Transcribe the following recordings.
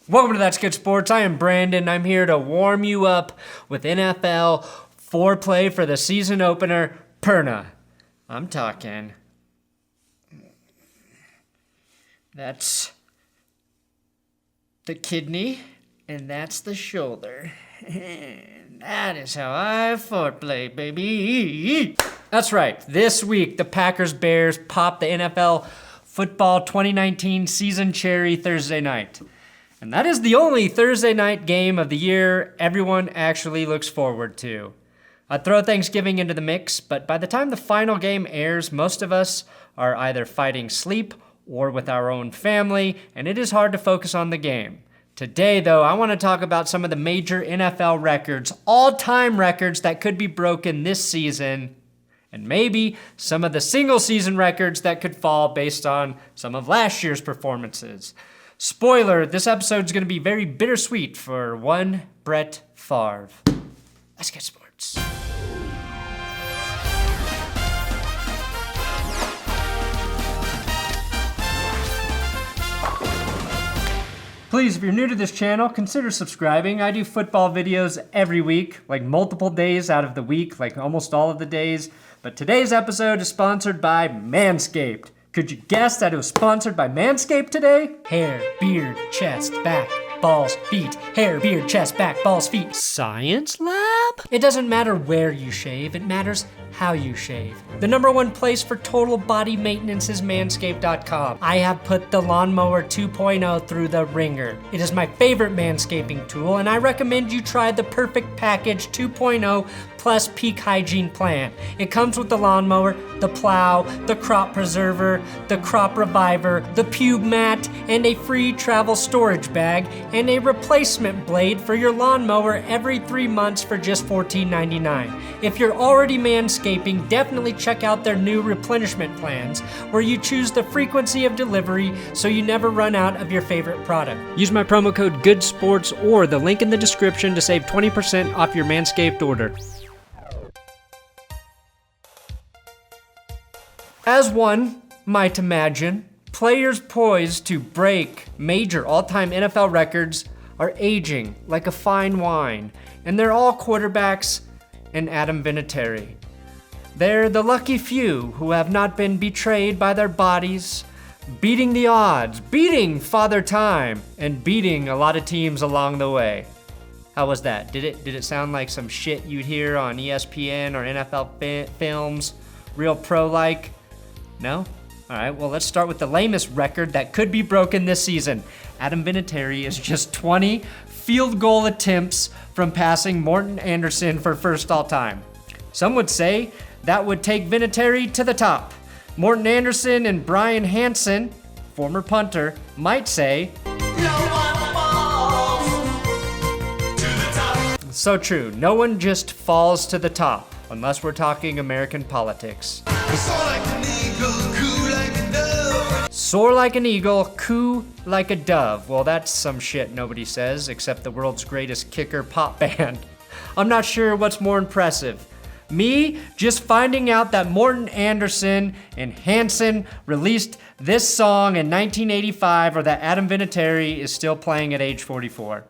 Welcome to That's Good Sports. I am Brandon. I'm here to warm you up with NFL foreplay for the season opener, Perna. I'm talking. That's the kidney, and that's the shoulder. And that is how I foreplay, baby. That's right. This week, the Packers-Bears popped the NFL Football 2019 season cherry Thursday night. And that is the only Thursday night game of the year everyone actually looks forward to. I'd throw Thanksgiving into the mix, but by the time the final game airs, most of us are either fighting sleep or with our own family, and it is hard to focus on the game. Today, though, I want to talk about some of the major NFL records, all-time records that could be broken this season, and maybe some of the single-season records that could fall based on some of last year's performances. Spoiler, this episode's going to be very bittersweet for one Brett Favre. Let's get sports. Please, if you're new to this channel, consider subscribing. I do football videos every week, like multiple days out of the week, like almost all of the days. But today's episode is sponsored by Manscaped. Could you guess that it was sponsored by Manscaped today? Hair, beard, chest, back, balls, feet. Hair, beard, chest, back, balls, feet. Science lab? It doesn't matter where you shave, it matters how you shave. The #1 place for total body maintenance is manscaped.com. I have put the Lawnmower 2.0 through the ringer. It is my favorite manscaping tool, and I recommend you try the Perfect Package 2.0 plus peak hygiene plan. It comes with the lawnmower, the plow, the crop preserver, the crop reviver, the pube mat, and a free travel storage bag, and a replacement blade for your lawnmower every 3 months for just $14.99. If you're already manscaping, definitely check out their new replenishment plans, where you choose the frequency of delivery so you never run out of your favorite product. Use my promo code GOODSPORTS or the link in the description to save 20% off your Manscaped order. As one might imagine, players poised to break major all-time NFL records are aging like a fine wine, and they're all quarterbacks and Adam Vinatieri. They're the lucky few who have not been betrayed by their bodies, beating the odds, beating Father Time, and beating a lot of teams along the way. How was that? Did it sound like some shit you'd hear on ESPN or NFL films? Real pro-like? No? All right, well, let's start with the lamest record that could be broken this season. Adam Vinatieri is just 20 field goal attempts from passing Morten Anderson for first all time. Some would say that would take Vinatieri to the top. Morten Anderson and Brian Hansen, former punter, might say, "No one falls to the top." So true, no one just falls to the top, unless we're talking American politics. Soar like an eagle, coo like a dove. Well, that's some shit nobody says, except the world's greatest kicker pop band. I'm not sure what's more impressive. Me just finding out that Morten Anderson and Hansen released this song in 1985, or that Adam Vinatieri is still playing at age 44.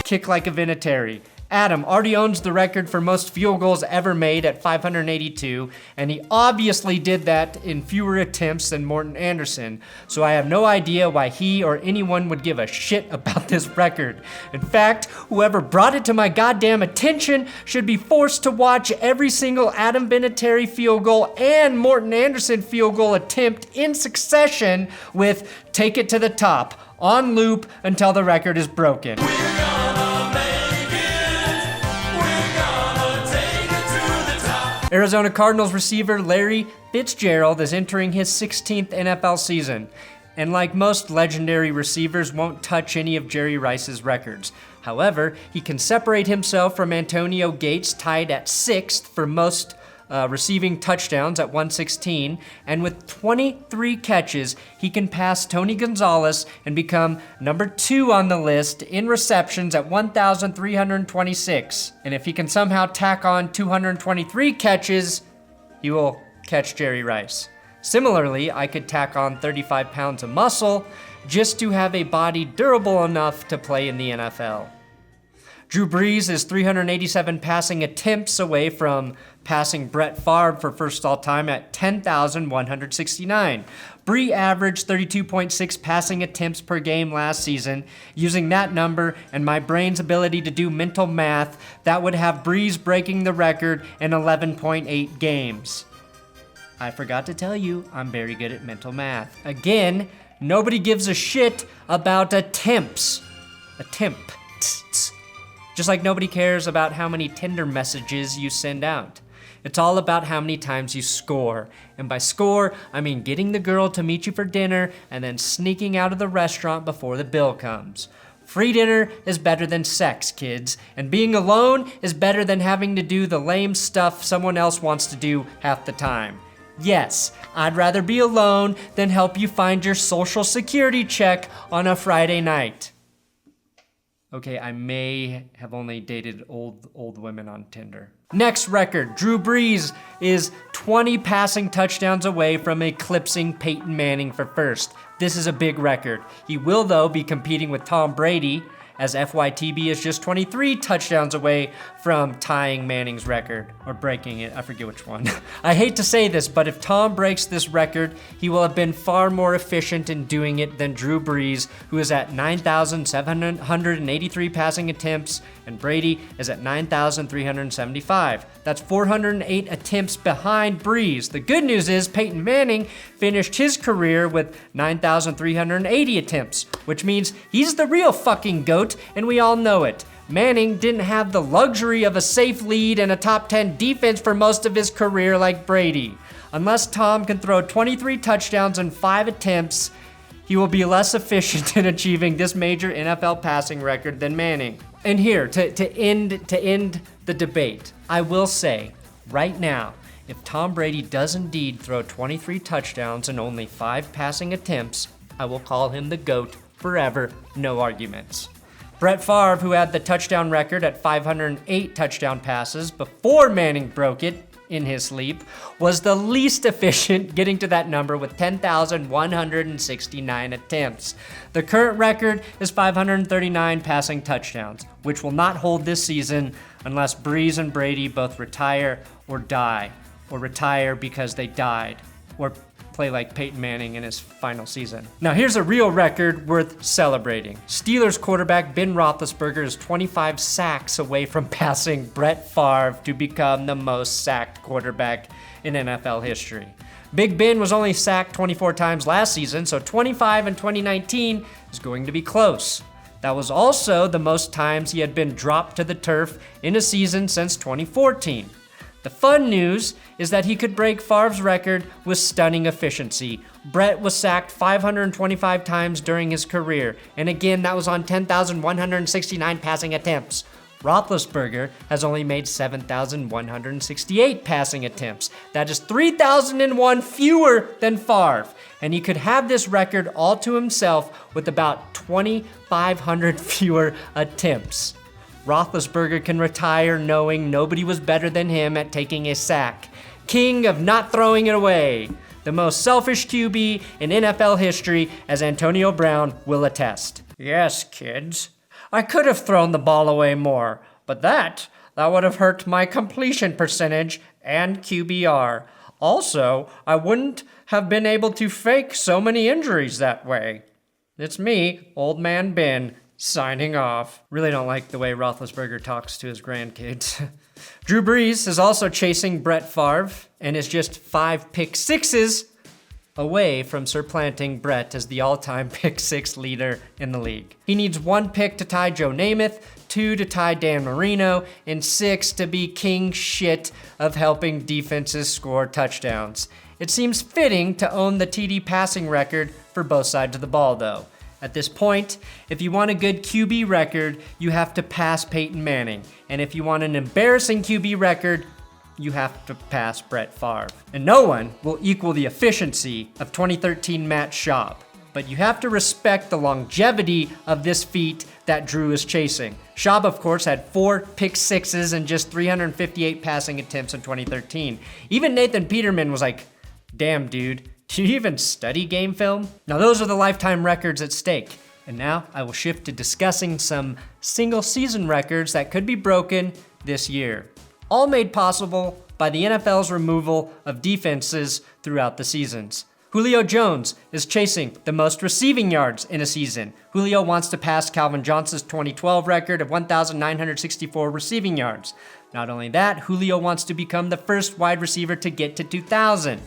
Kick like a Vinatieri. Adam already owns the record for most field goals ever made at 582, and he obviously did that in fewer attempts than Morten Anderson, so I have no idea why he or anyone would give a shit about this record. In fact, whoever brought it to my goddamn attention should be forced to watch every single Adam Vinatieri field goal and Morten Anderson field goal attempt in succession with "Take It to the Top" on loop until the record is broken. Arizona Cardinals receiver Larry Fitzgerald is entering his 16th NFL season, and like most legendary receivers, won't touch any of Jerry Rice's records. However, he can separate himself from Antonio Gates, tied at 6th for most receiving touchdowns at 116, and with 23 catches, he can pass Tony Gonzalez and become number 2 on the list in receptions at 1,326. And if he can somehow tack on 223 catches, he will catch Jerry Rice. Similarly, I could tack on 35 pounds of muscle just to have a body durable enough to play in the NFL. Drew Brees is 387 passing attempts away from passing Brett Favre for first all-time at 10,169. Bree averaged 32.6 passing attempts per game last season. Using that number and my brain's ability to do mental math, that would have Brees breaking the record in 11.8 games. I forgot to tell you, I'm very good at mental math. Again, nobody gives a shit about attempts. Attempts. Just like nobody cares about how many Tinder messages you send out. It's all about how many times you score. And by score, I mean getting the girl to meet you for dinner and then sneaking out of the restaurant before the bill comes. Free dinner is better than sex, kids. And being alone is better than having to do the lame stuff someone else wants to do half the time. Yes, I'd rather be alone than help you find your social security check on a Friday night. Okay, I may have only dated old women on Tinder. Next record, Drew Brees is 20 passing touchdowns away from eclipsing Peyton Manning for first. This is a big record. He will, though, be competing with Tom Brady, as FYTB is just 23 touchdowns away from tying Manning's record, or breaking it, I forget which one. I hate to say this, but if Tom breaks this record, he will have been far more efficient in doing it than Drew Brees, who is at 9,783 passing attempts, and Brady is at 9,375. That's 408 attempts behind Brees. The good news is Peyton Manning finished his career with 9,380 attempts, which means he's the real fucking GOAT, and we all know it. Manning didn't have the luxury of a safe lead and a top 10 defense for most of his career like Brady. Unless Tom can throw 23 touchdowns in 5 attempts, he will be less efficient in achieving this major NFL passing record than Manning. And here, to end the debate, I will say, right now, if Tom Brady does indeed throw 23 touchdowns and only 5 passing attempts, I will call him the GOAT forever, no arguments. Brett Favre, who had the touchdown record at 508 touchdown passes before Manning broke it in his sleep, was the least efficient, getting to that number with 10,169 attempts. The current record is 539 passing touchdowns, which will not hold this season unless Brees and Brady both retire or die, or retire because they died, or play like Peyton Manning in his final season. Now here's a real record worth celebrating. Steelers quarterback Ben Roethlisberger is 25 sacks away from passing Brett Favre to become the most sacked quarterback in NFL history. Big Ben was only sacked 24 times last season, so 25 in 2019 is going to be close. That was also the most times he had been dropped to the turf in a season since 2014. The fun news is that he could break Favre's record with stunning efficiency. Brett was sacked 525 times during his career, and again, that was on 10,169 passing attempts. Roethlisberger has only made 7,168 passing attempts. That is 3,001 fewer than Favre, and he could have this record all to himself with about 2,500 fewer attempts. Roethlisberger can retire knowing nobody was better than him at taking a sack. King of not throwing it away. The most selfish QB in NFL history, as Antonio Brown will attest. Yes, kids. I could have thrown the ball away more, but that would have hurt my completion percentage and QBR. Also, I wouldn't have been able to fake so many injuries that way. It's me, Old Man Ben, signing off. Really don't like the way Roethlisberger talks to his grandkids. Drew Brees is also chasing Brett Favre and is just 5 pick sixes away from supplanting Brett as the all-time pick 6 leader in the league. He needs 1 pick to tie Joe Namath, 2 to tie Dan Marino, and 6 to be king shit of helping defenses score touchdowns. It seems fitting to own the TD passing record for both sides of the ball, though. At this point, if you want a good QB record, you have to pass Peyton Manning. And if you want an embarrassing QB record, you have to pass Brett Favre. And no one will equal the efficiency of 2013 Matt Schaub. But you have to respect the longevity of this feat that Drew is chasing. Schaub, of course, had 4 pick sixes and just 358 passing attempts in 2013. Even Nathan Peterman was like, Damn, dude, do you even study game film? Now those are the lifetime records at stake. And now I will shift to discussing some single season records that could be broken this year. All made possible by the NFL's removal of defenses throughout the seasons. Julio Jones is chasing the most receiving yards in a season. Julio wants to pass Calvin Johnson's 2012 record of 1,964 receiving yards. Not only that, Julio wants to become the first wide receiver to get to 2,000.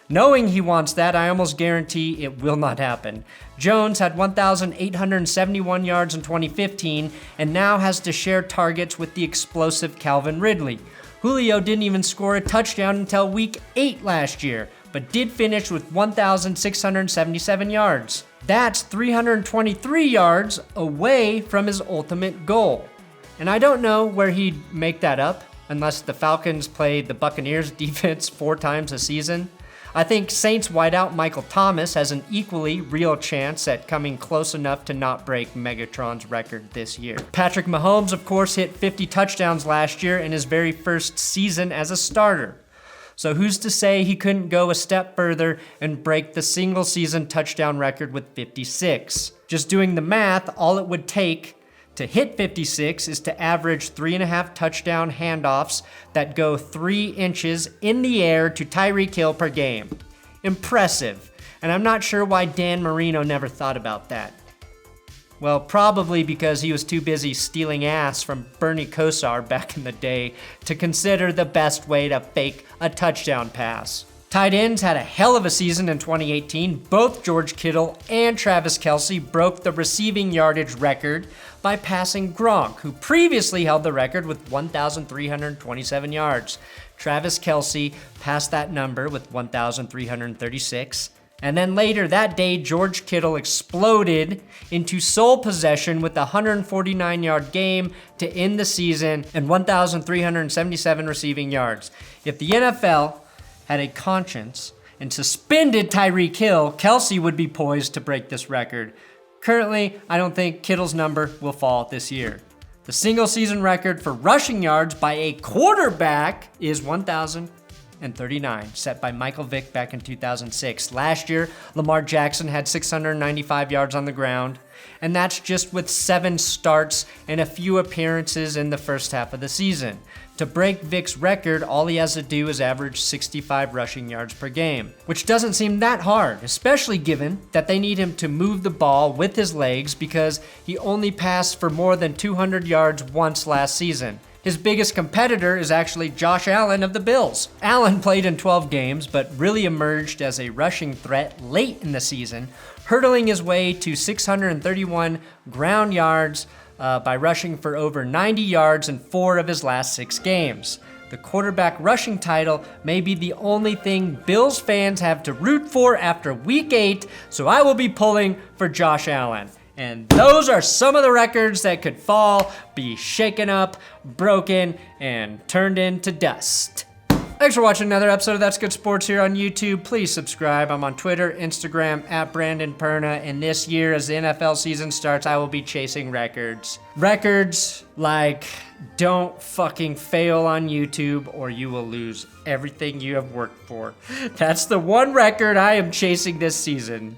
Knowing he wants that, I almost guarantee it will not happen. Jones had 1,871 yards in 2015 and now has to share targets with the explosive Calvin Ridley. Julio didn't even score a touchdown until week 8 last year, but did finish with 1,677 yards. That's 323 yards away from his ultimate goal. And I don't know where he'd make that up, unless the Falcons play the Buccaneers defense 4 times a season. I think Saints wideout Michael Thomas has an equally real chance at coming close enough to not break Megatron's record this year. Patrick Mahomes, of course, hit 50 touchdowns last year in his very first season as a starter. So who's to say he couldn't go a step further and break the single season touchdown record with 56? Just doing the math, all it would take to hit 56 is to average 3.5 touchdown handoffs that go 3 inches in the air to Tyreek Hill per game. Impressive. And I'm not sure why Dan Marino never thought about that. Well, probably because he was too busy stealing ass from Bernie Kosar back in the day to consider the best way to fake a touchdown pass. Tight ends had a hell of a season in 2018. Both George Kittle and Travis Kelce broke the receiving yardage record by passing Gronk, who previously held the record with 1,327 yards. Travis Kelce passed that number with 1,336. And then later that day, George Kittle exploded into sole possession with a 149-yard game to end the season and 1,377 receiving yards. If the NFL had a conscience and suspended Tyreek Hill, Kelce would be poised to break this record. Currently, I don't think Kittle's number will fall this year. The single season record for rushing yards by a quarterback is 1,039, set by Michael Vick back in 2006. Last year, Lamar Jackson had 695 yards on the ground, and that's just with 7 starts and a few appearances in the first half of the season. To break Vick's record, all he has to do is average 65 rushing yards per game, which doesn't seem that hard, especially given that they need him to move the ball with his legs because he only passed for more than 200 yards once last season. His biggest competitor is actually Josh Allen of the Bills. Allen played in 12 games, but really emerged as a rushing threat late in the season, hurdling his way to 631 ground yards by rushing for over 90 yards in 4 of his last 6 games. The quarterback rushing title may be the only thing Bills fans have to root for after week 8, so I will be pulling for Josh Allen. And those are some of the records that could fall, be shaken up, broken, and turned into dust. Thanks for watching another episode of That's Good Sports here on YouTube. Please subscribe. I'm on Twitter, Instagram, at Brandon Perna. And this year, as the NFL season starts, I will be chasing records. Records like don't fucking fail on YouTube or you will lose everything you have worked for. That's the one record I am chasing this season.